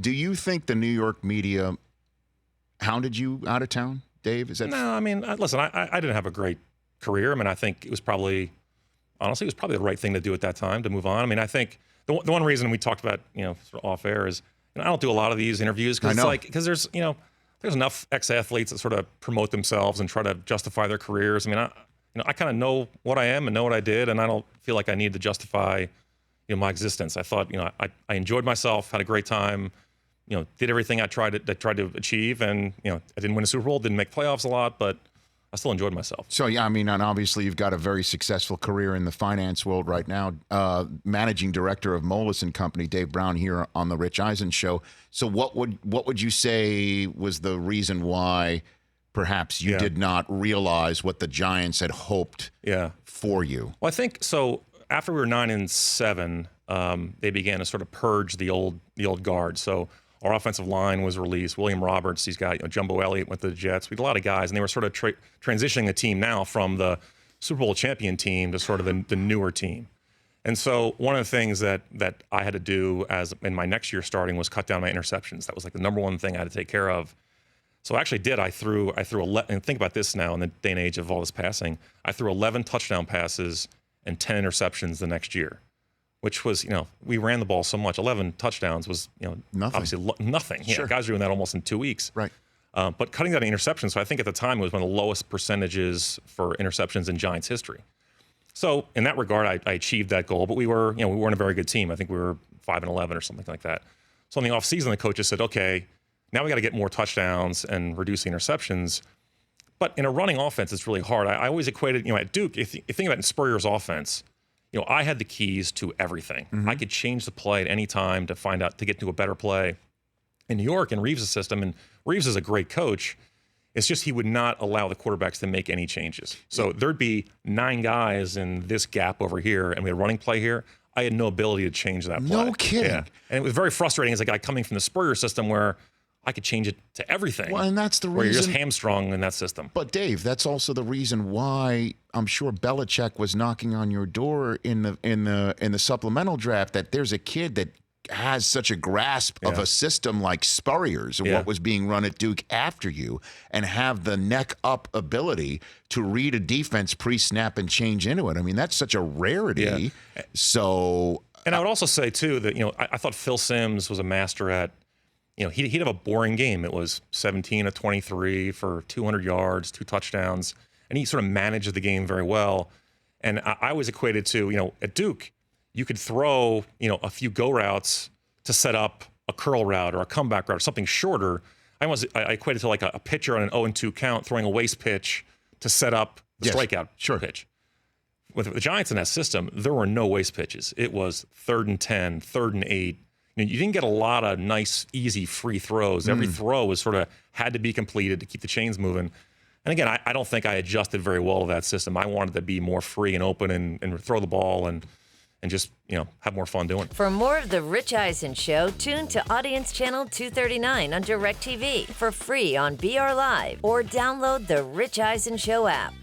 Do you think the New York media hounded you out of town, Dave? Is that No, I mean, listen, I didn't have a great career. I mean, I think it was probably the right thing to do at that time to move on. I mean, I think the one reason we talked about, sort of off air is, I don't do a lot of these interviews because there's enough ex-athletes that sort of promote themselves and try to justify their careers. I mean, I kind of know what I am and know what I did, and I don't feel like I need to justify, my existence. I thought, I enjoyed myself, had a great time, did everything I tried to achieve, and I didn't win a Super Bowl, didn't make playoffs a lot, but I still enjoyed myself. So, yeah, I mean, and obviously you've got a very successful career in the finance world right now. Managing director of Moelis & Company, Dave Brown, here on the Rich Eisen Show. So what would you say was the reason why perhaps you did not realize what the Giants had hoped for you? Well, I think so. After we were 9-7, they began to sort of purge the old guard. So our offensive line was released. William Roberts, he's got Jumbo Elliott went to the Jets. We had a lot of guys, and they were sort of transitioning the team now from the Super Bowl champion team to sort of the newer team. And so one of the things that I had to do as in my next year starting was cut down my interceptions. That was like the number one thing I had to take care of. So I actually did. I threw 11, and think about this now in the day and age of all this passing. I threw 11 touchdown passes and 10 interceptions the next year, which was, we ran the ball so much. 11 touchdowns was, nothing. Obviously nothing. Sure. Guys were doing that almost in 2 weeks. Right. But cutting down interceptions, so I think at the time it was one of the lowest percentages for interceptions in Giants history. So in that regard, I achieved that goal, but we weren't a very good team. I think we were 5-11 or something like that. So in the offseason, the coaches said, okay, now we got to get more touchdowns and reduce the interceptions. But in a running offense, it's really hard. I always equated, at Duke, if you think about it in Spurrier's offense, I had the keys to everything. Mm-hmm. I could change the play at any time to get to a better play. In New York, in Reeves' system, and Reeves is a great coach, it's just he would not allow the quarterbacks to make any changes. So there'd be 9 guys in this gap over here, and we had a running play here. I had no ability to change that play. No kidding. Yeah. And it was very frustrating as a guy coming from the Spurrier system where I could change it to everything. Well, and that's the reason. Where you're just hamstrung in that system. But Dave, that's also the reason why I'm sure Belichick was knocking on your door in the supplemental draft. That there's a kid that has such a grasp of a system like Spurrier's and what was being run at Duke after you, and have the neck up ability to read a defense pre-snap and change into it. I mean, that's such a rarity. Yeah. So, and I would also say too that I thought Phil Simms was a master at. He'd have a boring game. It was 17 of 23 for 200 yards, 2 touchdowns, and he sort of managed the game very well. And I always equated to, at Duke, you could throw, a few go routes to set up a curl route or a comeback route or something shorter. I equated to like a pitcher on an 0-2 count throwing a waste pitch to set up the strikeout pitch. With the Giants in that system, there were no waste pitches. It was 3rd and 10, 3rd and 8. You didn't get a lot of nice, easy, free throws. Every throw was sort of had to be completed to keep the chains moving. And again, I don't think I adjusted very well to that system. I wanted to be more free and open and throw the ball and just, have more fun doing it. For more of The Rich Eisen Show, tune to Audience Channel 239 on DirecTV for free on BR Live or download the Rich Eisen Show app.